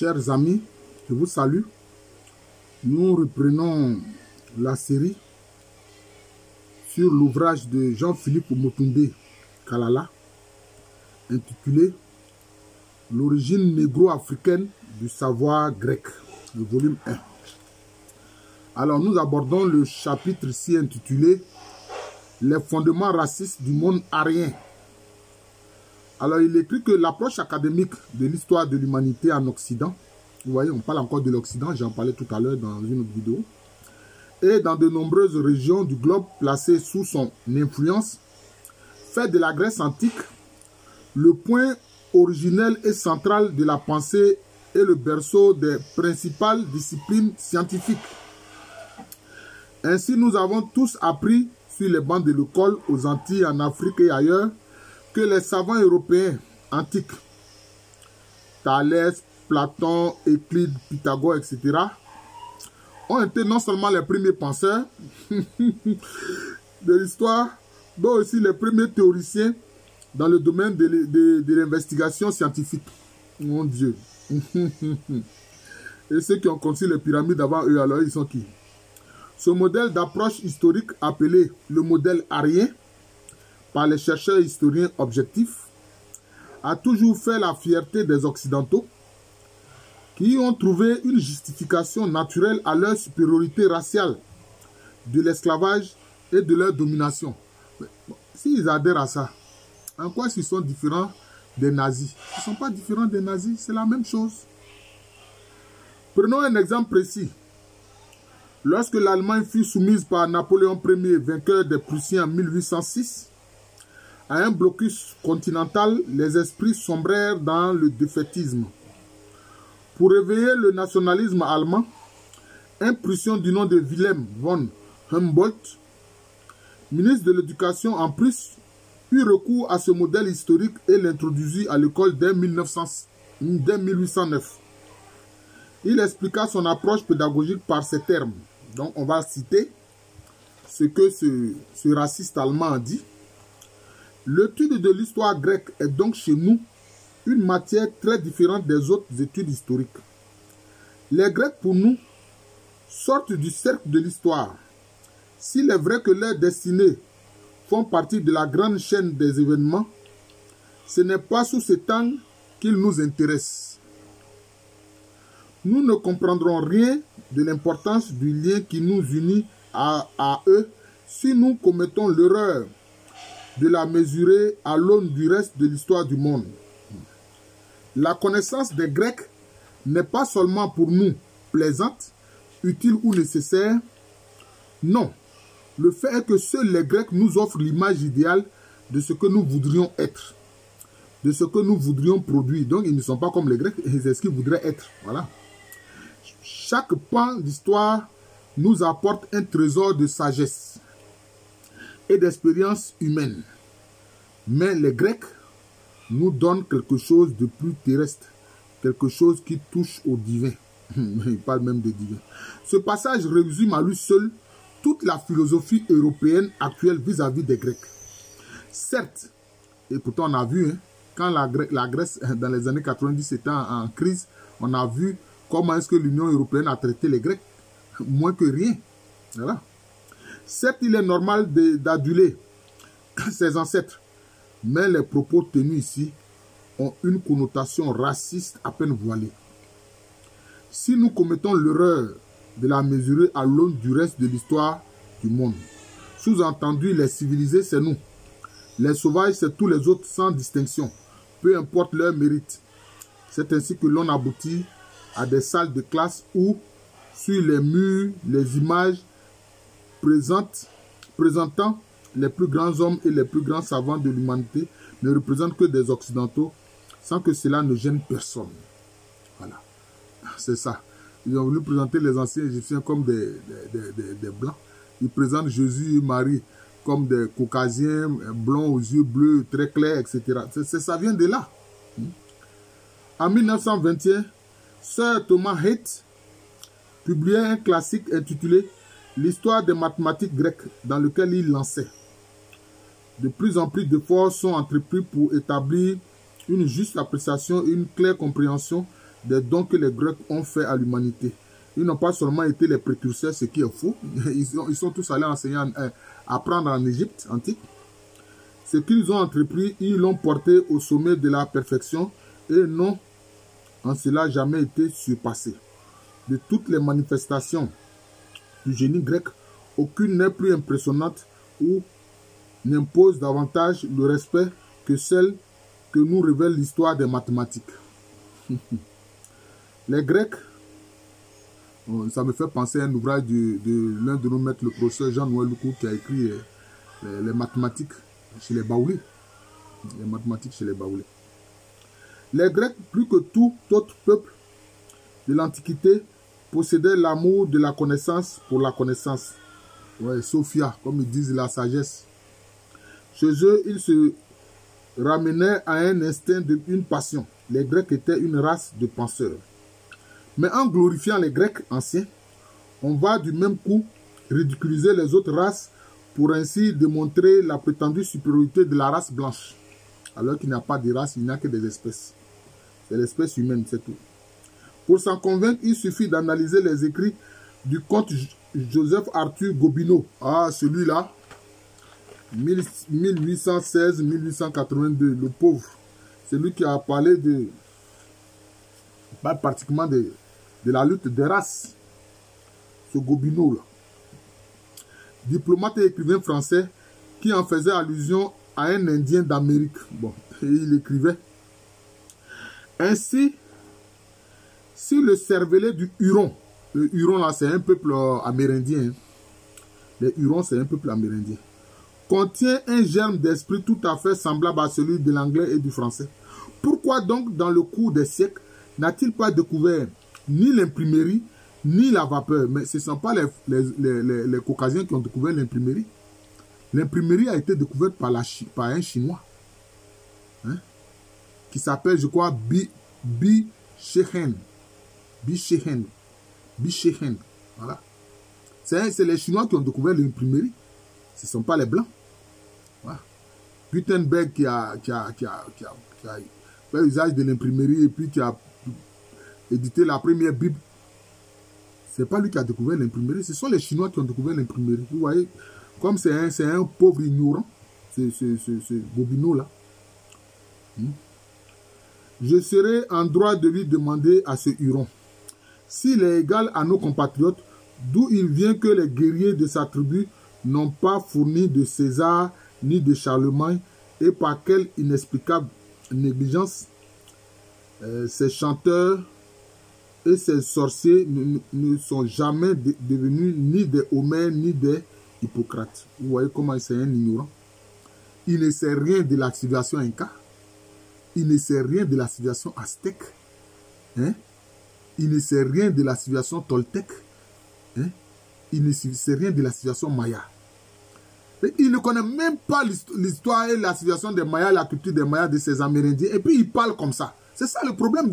Chers amis, je vous salue. Nous reprenons la série sur l'ouvrage de Jean-Philippe Motoumbe Kalala, intitulé « L'origine négro-africaine du savoir grec », le volume 1. Alors, nous abordons le chapitre ici intitulé « Les fondements racistes du monde arien ». Alors, il écrit que l'approche académique de l'histoire de l'humanité en Occident, vous voyez, on parle encore de l'Occident, j'en parlais tout à l'heure dans une autre vidéo, et dans de nombreuses régions du globe placées sous son influence, fait de la Grèce antique le point originel et central de la pensée et le berceau des principales disciplines scientifiques. Ainsi, nous avons tous appris sur les bancs de l'école, aux Antilles, en Afrique et ailleurs, que les savants européens antiques, Thalès, Platon, Euclide, Pythagore, etc., ont été non seulement les premiers penseurs de l'histoire, mais aussi les premiers théoriciens dans le domaine de l'investigation scientifique. Mon Dieu. Et ceux qui ont conçu les pyramides avant eux, alors ils sont qui? Ce modèle d'approche historique appelé le modèle arien, par les chercheurs historiens objectifs, a toujours fait la fierté des Occidentaux qui ont trouvé une justification naturelle à leur supériorité raciale, de l'esclavage et de leur domination. S'ils adhèrent à ça, en quoi ils sont différents des nazis? Ils ne sont pas différents des nazis, c'est la même chose. Prenons un exemple précis. Lorsque l'Allemagne fut soumise par Napoléon Ier, vainqueur des Prussiens en 1806, à un blocus continental, les esprits sombrèrent dans le défaitisme. Pour réveiller le nationalisme allemand, un Prussien du nom de Wilhelm von Humboldt, ministre de l'Éducation en Prusse, eut recours à ce modèle historique et l'introduisit à l'école dès 1809. Il expliqua son approche pédagogique par ces termes. Donc on va citer ce que ce raciste allemand a dit. L'étude de l'histoire grecque est donc chez nous une matière très différente des autres études historiques. Les Grecs, pour nous, sortent du cercle de l'histoire. S'il est vrai que leurs destinées font partie de la grande chaîne des événements, ce n'est pas sous cet angle qu'ils nous intéressent. Nous ne comprendrons rien de l'importance du lien qui nous unit à eux si nous commettons l'erreur de la mesurer à l'aune du reste de l'histoire du monde. La connaissance des Grecs n'est pas seulement pour nous plaisante, utile ou nécessaire. Non, le fait est que seuls les Grecs nous offrent l'image idéale de ce que nous voudrions être, de ce que nous voudrions produire. Donc ils ne sont pas comme les Grecs, c'est ce qu'ils voudraient être. Voilà. Chaque pan d'histoire nous apporte un trésor de sagesse et d'expérience humaine. Mais les Grecs nous donnent quelque chose de plus terrestre, quelque chose qui touche au divin. Ils parlent même de divin. Ce passage résume à lui seul toute la philosophie européenne actuelle vis-à-vis des Grecs. Certes, et pourtant on a vu, quand la Grèce, dans les années 90, était en crise, on a vu comment est-ce que l'Union européenne a traité les Grecs, moins que rien. Voilà. Certes, il est normal d'aduler ses ancêtres, mais les propos tenus ici ont une connotation raciste à peine voilée. Si nous commettons l'erreur de la mesurer à l'aune du reste de l'histoire du monde, sous-entendu, les civilisés, c'est nous. Les sauvages, c'est tous les autres sans distinction, peu importe leur mérite. C'est ainsi que l'on aboutit à des salles de classe où, sur les murs, les images présentant les plus grands hommes et les plus grands savants de l'humanité ne représentent que des Occidentaux, sans que cela ne gêne personne. Voilà. C'est ça. Ils ont voulu présenter les anciens Égyptiens comme des Blancs. Ils présentent Jésus et Marie comme des Caucasiens, blonds aux yeux bleus, très clairs, etc. Ça vient de là. En 1921, Sir Thomas Haidt publiait un classique intitulé « L'histoire des mathématiques grecques » dans lequel il lançait. De plus en plus d'efforts sont entrepris pour établir une juste appréciation et une claire compréhension des dons que les Grecs ont fait à l'humanité. Ils n'ont pas seulement été les précurseurs, ce qui est faux. Ils sont tous allés enseigner, apprendre en Égypte antique. Ce qu'ils ont entrepris, ils l'ont porté au sommet de la perfection et n'ont en cela jamais été surpassés. De toutes les manifestations du génie grec, aucune n'est plus impressionnante ou n'impose davantage le respect que celle que nous révèle l'histoire des mathématiques. Les Grecs, ça me fait penser à un ouvrage de l'un de nos maîtres, le professeur Jean-Noël Loukou, qui a écrit les mathématiques chez les Baoulés. Les mathématiques chez les Baoulés. Les Grecs, plus que tout autre peuple de l'Antiquité, possédaient l'amour de la connaissance pour la connaissance. Ouais, Sophia, comme ils disent, la sagesse. Chez eux, ils se ramenaient à un instinct, une passion. Les Grecs étaient une race de penseurs. Mais en glorifiant les Grecs anciens, on va du même coup ridiculiser les autres races pour ainsi démontrer la prétendue supériorité de la race blanche. Alors qu'il n'y a pas de race, il n'y a que des espèces. C'est l'espèce humaine, c'est tout. Pour s'en convaincre, il suffit d'analyser les écrits du comte Joseph Arthur Gobineau. Ah, celui-là, 1816-1882, le pauvre. C'est lui qui a parlé de, pas pratiquement de la lutte des races. Ce Gobineau-là. Diplomate et écrivain français qui en faisait allusion à un Indien d'Amérique. Bon, et il écrivait. Ainsi, si le cervelet du Huron, le Huron là c'est un peuple amérindien, hein. Les Hurons c'est un peuple amérindien, contient un germe d'esprit tout à fait semblable à celui de l'anglais et du français. Pourquoi donc dans le cours des siècles n'a-t-il pas découvert ni l'imprimerie ni la vapeur? Mais ce ne sont pas les Caucasiens qui ont découvert l'imprimerie. L'imprimerie a été découverte par un Chinois. Hein? Qui s'appelle, je crois, Bi Shehen. Voilà. C'est les Chinois qui ont découvert l'imprimerie. Ce ne sont pas les Blancs. Voilà. Gutenberg qui a fait usage de l'imprimerie et puis qui a édité la première Bible. Ce n'est pas lui qui a découvert l'imprimerie. Ce sont les Chinois qui ont découvert l'imprimerie. Vous voyez, comme c'est un pauvre ignorant, ce Gobineau-là. Je serai en droit de lui demander à ce Huron s'il est égal à nos compatriotes, d'où il vient que les guerriers de sa tribu n'ont pas fourni de César ni de Charlemagne, et par quelle inexplicable négligence ces chanteurs et ces sorciers ne sont jamais devenus ni des Homères ni des Hippocrates. Vous voyez comment c'est un ignorant. Il ne sait rien de la civilisation Inca. Il ne sait rien de la civilisation aztèque. Hein? Il ne sait rien de la civilisation toltèque. Hein? Il ne sait rien de la civilisation maya. Et il ne connaît même pas l'histoire et la civilisation des Mayas, la culture des Mayas, de ces Amérindiens. Et puis il parle comme ça. C'est ça le problème.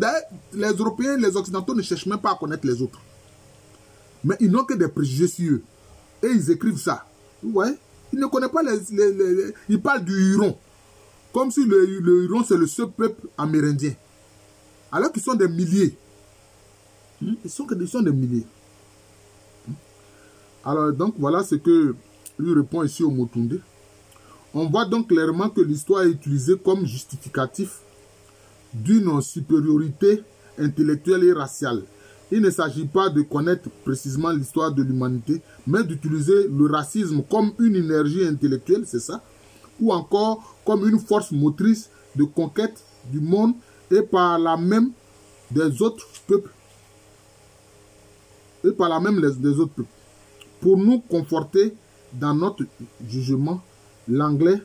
Les Européens, les Occidentaux ne cherchent même pas à connaître les autres. Mais ils n'ont que des préjugés sur eux. Et ils écrivent ça. Vous voyez? Ils ne connaissent pas ils parlent du Huron. Comme si le Huron, c'est le seul peuple amérindien. Alors qu'ils sont des milliers. Ils sont des milliers. Alors, donc, voilà ce que lui répond ici au Motunde. On voit donc clairement que l'histoire est utilisée comme justificatif d'une supériorité intellectuelle et raciale. Il ne s'agit pas de connaître précisément l'histoire de l'humanité, mais d'utiliser le racisme comme une énergie intellectuelle, c'est ça, ou encore comme une force motrice de conquête du monde et par là même des autres peuples. Pour nous conforter dans notre jugement, l'anglais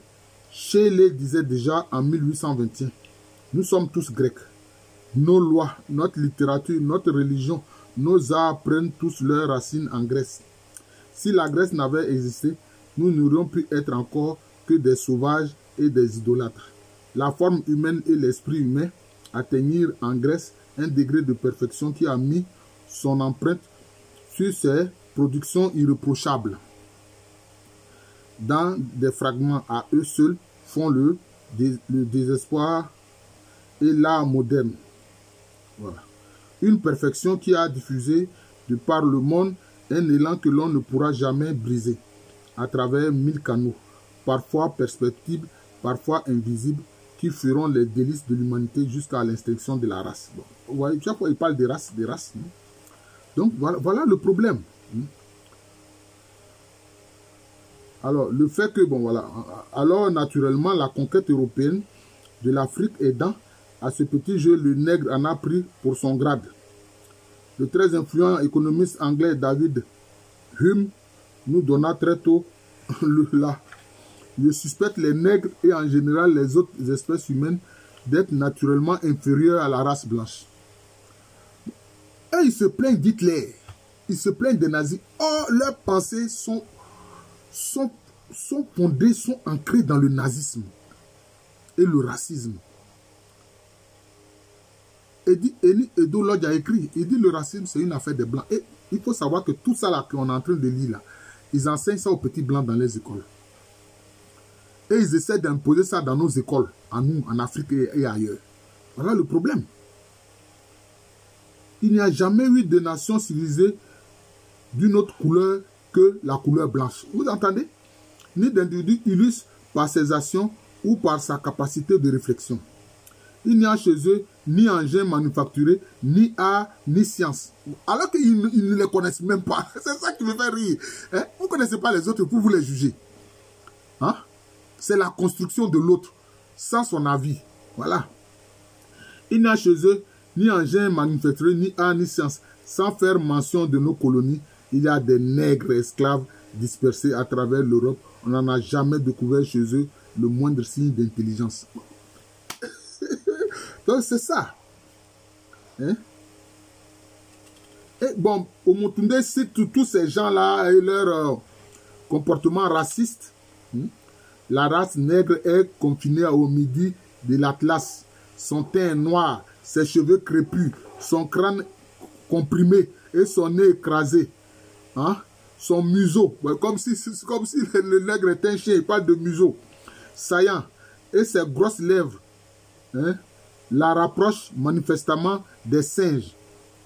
Shelley disait déjà en 1821, nous sommes tous grecs. Nos lois, notre littérature, notre religion, nos arts prennent tous leurs racines en Grèce. Si la Grèce n'avait existé, nous n'aurions pu être encore que des sauvages et des idolâtres. La forme humaine et l'esprit humain atteignirent en Grèce un degré de perfection qui a mis son empreinte sur ses productions irréprochables. Dans des fragments à eux seuls font le désespoir et l'art moderne. Voilà. une perfection qui a diffusé de par le monde un élan que l'on ne pourra jamais briser à travers 1000 canaux, parfois perceptibles, parfois invisibles, qui feront les délices de l'humanité jusqu'à l'extinction de la race. Bon, vous voyez, chaque fois il parle des races. Donc voilà le problème. Alors, le fait que, bon voilà, alors naturellement, la conquête européenne de l'Afrique aidant à ce petit jeu, le nègre en a pris pour son grade. Le très influent économiste anglais David Hume nous donna très tôt je suspecte les nègres et en général les autres espèces humaines d'être naturellement inférieurs à la race blanche. Et ils se plaignent d'Hitler, ils se plaignent des nazis. Or, leurs pensées sont fondées, sont ancrées dans le nazisme et le racisme. Edo Lodge a écrit, il dit le racisme c'est une affaire des blancs. Et il faut savoir que tout ça là qu'on est en train de lire là, ils enseignent ça aux petits blancs dans les écoles. Et ils essaient d'imposer ça dans nos écoles, à nous, en Afrique et ailleurs. Voilà le problème. Il n'y a jamais eu de nation civilisée d'une autre couleur que la couleur blanche. Vous entendez? Ni d'individu illustre par ses actions ou par sa capacité de réflexion. Il n'y a chez eux ni engin manufacturé, ni art, ni science. Alors qu'ils ne les connaissent même pas. C'est ça qui me fait rire. Hein? Vous ne connaissez pas les autres pour vous les juger. Hein? C'est la construction de l'autre, sans son avis. Voilà. Il n'y a chez eux ni engin manufacturé, ni art, ni science. Sans faire mention de nos colonies, il y a des nègres esclaves dispersés à travers l'Europe. On n'en a jamais découvert chez eux le moindre signe d'intelligence. Donc c'est ça. Hein? Et bon, Omotunde cite tous ces gens-là et leur comportement raciste. La race nègre est confinée au midi de l'Atlas. Son teint noir, ses cheveux crépus, son crâne comprimé et son nez écrasé. Hein? Son museau, comme si le nègre était un chien, il parle de museau. Saillant. Et ses grosses lèvres. Hein? La rapproche manifestement des singes.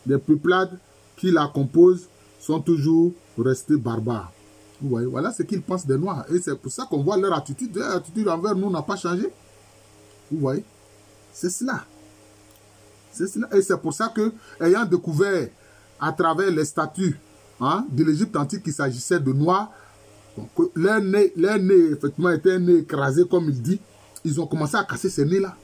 Les peuplades qui la composent sont toujours restés barbares. Vous voyez, voilà ce qu'ils pensent des Noirs. Et c'est pour ça qu'on voit leur attitude. Leur attitude envers nous n'a pas changé. Vous voyez, c'est cela. C'est cela. Et c'est pour ça que, ayant découvert à travers les statues de l'Égypte antique qu'il s'agissait de Noirs, donc, leur nez, effectivement, était un nez écrasé, comme il dit, ils ont commencé à casser ces nez-là.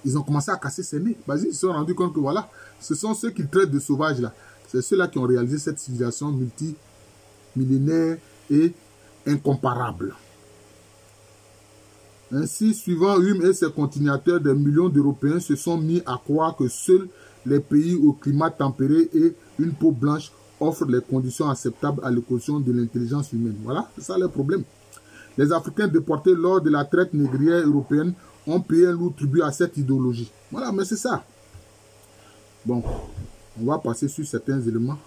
Ils ont commencé à casser ces nez. Ils se sont rendus compte que voilà, ce sont ceux qu'ils traitent de sauvages là. C'est ceux-là qui ont réalisé cette civilisation multimillénaire et incomparable. Ainsi, suivant Hume et ses continuateurs, des millions d'Européens se sont mis à croire que seuls les pays au climat tempéré et une peau blanche offrent les conditions acceptables à l'éclosion de l'intelligence humaine. Voilà, c'est ça le problème. Les Africains déportés lors de la traite négrière européenne ont payé un lourd tribut à cette idéologie. Voilà, mais c'est ça. Bon, on va passer sur certains éléments.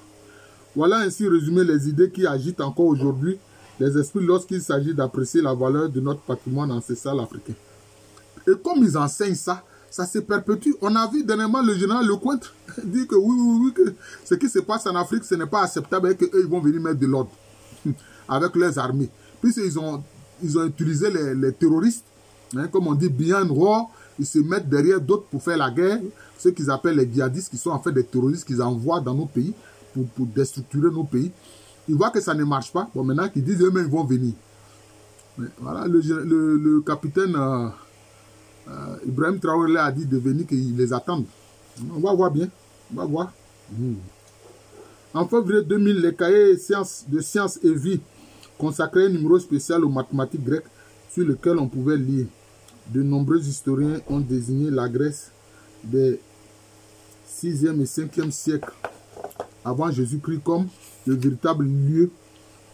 Voilà ainsi résumé les idées qui agitent encore aujourd'hui les esprits lorsqu'il s'agit d'apprécier la valeur de notre patrimoine ancestral africain. Et comme ils enseignent ça, ça se perpétue. On a vu dernièrement le général Lecointre dire que oui, que ce qui se passe en Afrique, ce n'est pas acceptable et qu'eux, ils vont venir mettre de l'ordre avec leurs armées. Puisqu'ils ont utilisé les terroristes, comme on dit, behind war, ils se mettent derrière d'autres pour faire la guerre, ceux qu'ils appellent les djihadistes, qui sont en fait des terroristes qu'ils envoient dans nos pays pour déstructurer nos pays. Ils voient que ça ne marche pas. Bon, maintenant qu'ils disent eux-mêmes, ils vont venir. Mais voilà, le capitaine Ibrahim Traoré a dit de venir, qu'ils les attendent. On va voir bien. On va voir. En février 2000, les cahiers de sciences et vie consacraient un numéro spécial aux mathématiques grecques sur lequel on pouvait lire. De nombreux historiens ont désigné la Grèce des 6e et 5e siècles avant Jésus-Christ comme le véritable lieu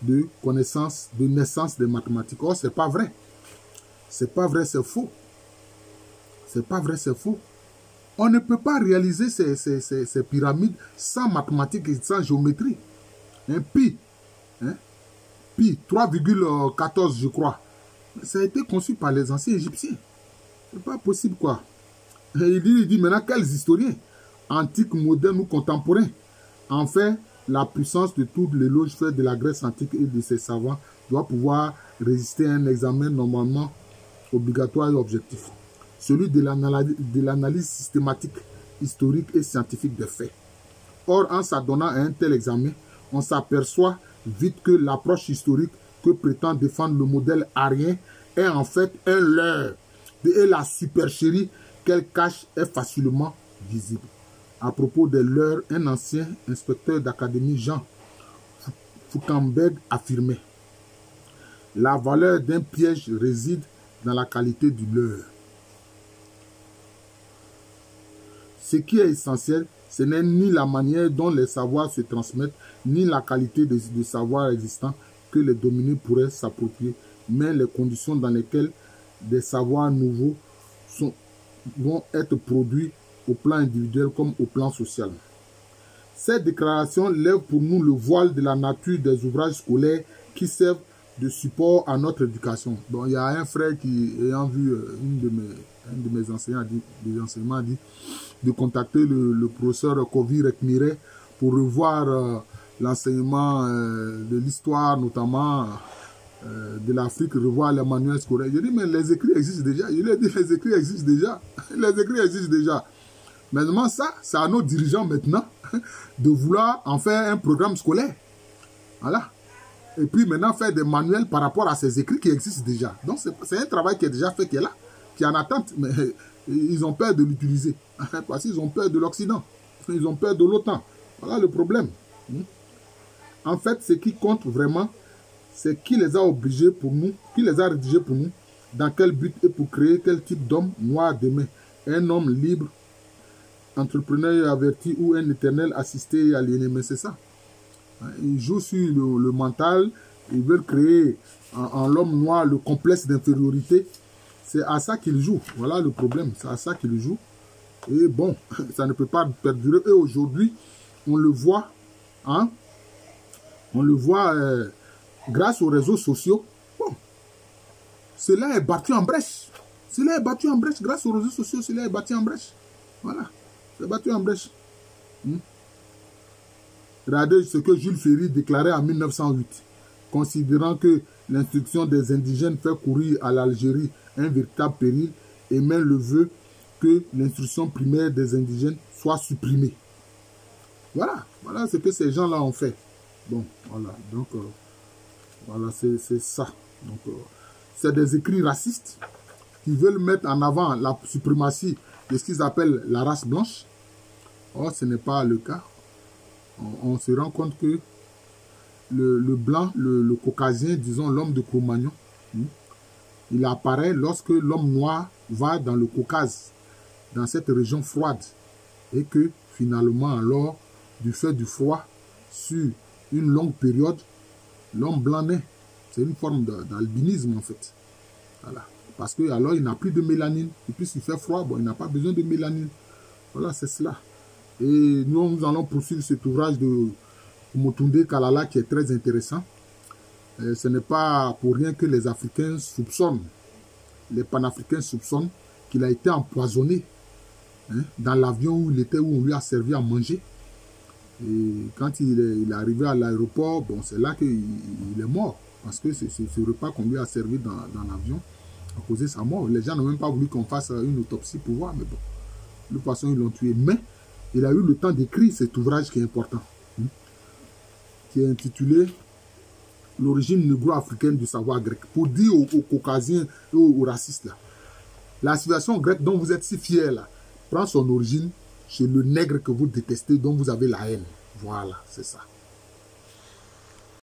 de connaissance, de naissance des mathématiques. Or, c'est pas vrai. C'est pas vrai, c'est faux. C'est pas vrai, c'est faux. On ne peut pas réaliser ces pyramides sans mathématiques et sans géométrie. Pi, pi 3,14 je crois. Ça a été conçu par les anciens Égyptiens. C'est pas possible quoi. Et il dit maintenant quels historiens. antique, moderne ou contemporain. En fait, la puissance de toutes les loges faites de la Grèce antique et de ses savants doit pouvoir résister à un examen normalement obligatoire et objectif. Celui de l'analyse systématique, historique et scientifique des faits. Or, en s'adonnant à un tel examen, on s'aperçoit vite que l'approche historique que prétend défendre le modèle arien est en fait un leurre et la supercherie qu'elle cache est facilement visible. À propos des leurres, un ancien inspecteur d'académie, Jean Foucault, affirmait: la valeur d'un piège réside dans la qualité du leurre. Ce qui est essentiel, ce n'est ni la manière dont les savoirs se transmettent, ni la qualité des savoirs existants que les dominés pourraient s'approprier, mais les conditions dans lesquelles des savoirs nouveaux vont être produits au plan individuel comme au plan social. Cette déclaration lève pour nous le voile de la nature des ouvrages scolaires qui servent de support à notre éducation. Donc, il y a un frère qui, ayant vu un de mes enseignants, a dit de contacter le professeur Kovi Rekmire pour revoir l'enseignement de l'histoire, notamment de l'Afrique, revoir les manuels scolaires. Je dis, mais les écrits existent déjà. Il a dit, les écrits existent déjà. Les écrits existent déjà. Maintenant, ça, c'est à nos dirigeants maintenant de vouloir en faire un programme scolaire. Voilà. Et puis maintenant, faire des manuels par rapport à ces écrits qui existent déjà. Donc, c'est un travail qui est déjà fait, qui est là, qui est en attente. Mais ils ont peur de l'utiliser. Parce qu'ils ont peur de l'Occident. Ils ont peur de l'OTAN. Voilà le problème. En fait, ce qui compte vraiment, c'est qui les a obligés pour nous, qui les a rédigés pour nous, dans quel but et pour créer quel type d'homme noir demain. Un homme libre, entrepreneur averti ou un éternel assisté et aliéné. Mais c'est ça. Ils jouent sur le mental, ils veulent créer en l'homme noir le complexe d'infériorité. C'est à ça qu'ils jouent. Voilà le problème, c'est à ça qu'ils jouent. Et bon, ça ne peut pas perdurer. Et aujourd'hui, on le voit, hein, on le voit grâce aux réseaux sociaux. Bon, cela est battu en brèche. Cela est battu en brèche grâce aux réseaux sociaux. Cela est battu en brèche. Voilà, c'est battu en brèche. Regardez ce que Jules Ferry déclarait en 1908, considérant que l'instruction des indigènes fait courir à l'Algérie un véritable péril et même le vœu que l'instruction primaire des indigènes soit supprimée. Voilà, voilà ce que ces gens-là ont fait. Bon, voilà, donc, voilà, c'est ça. Donc, c'est des écrits racistes qui veulent mettre en avant la suprématie de ce qu'ils appellent la race blanche. Or, ce n'est pas le cas. On se rend compte que le blanc, le caucasien, disons l'homme de Cro-Magnon, il apparaît lorsque l'homme noir va dans le Caucase, dans cette région froide, et que finalement alors, du fait du froid, sur une longue période, l'homme blanc naît. C'est une forme d'albinisme en fait. Voilà. Parce que alors il n'a plus de mélanine, et puis s'il fait froid, bon, il n'a pas besoin de mélanine. Voilà, c'est cela. Et nous allons poursuivre cet ouvrage de Motunde Kalala qui est très intéressant. Ce n'est pas pour rien que les Africains soupçonnent, les panafricains soupçonnent qu'il a été empoisonné dans l'avion où il était, où on lui a servi à manger. Et quand il est arrivé à l'aéroport, bon, c'est là qu'il est mort. Parce que c'est ce repas qu'on lui a servi dans l'avion a causé sa mort. Les gens n'ont même pas voulu qu'on fasse une autopsie pour voir, mais bon, de toute façon, ils l'ont tué. Mais il a eu le temps d'écrire cet ouvrage qui est important, qui est intitulé « L'origine négro-africaine du savoir grec », pour dire aux caucasiens et aux racistes, là, la civilisation grecque dont vous êtes si fiers, là, prend son origine chez le nègre que vous détestez, dont vous avez la haine. Voilà, c'est ça.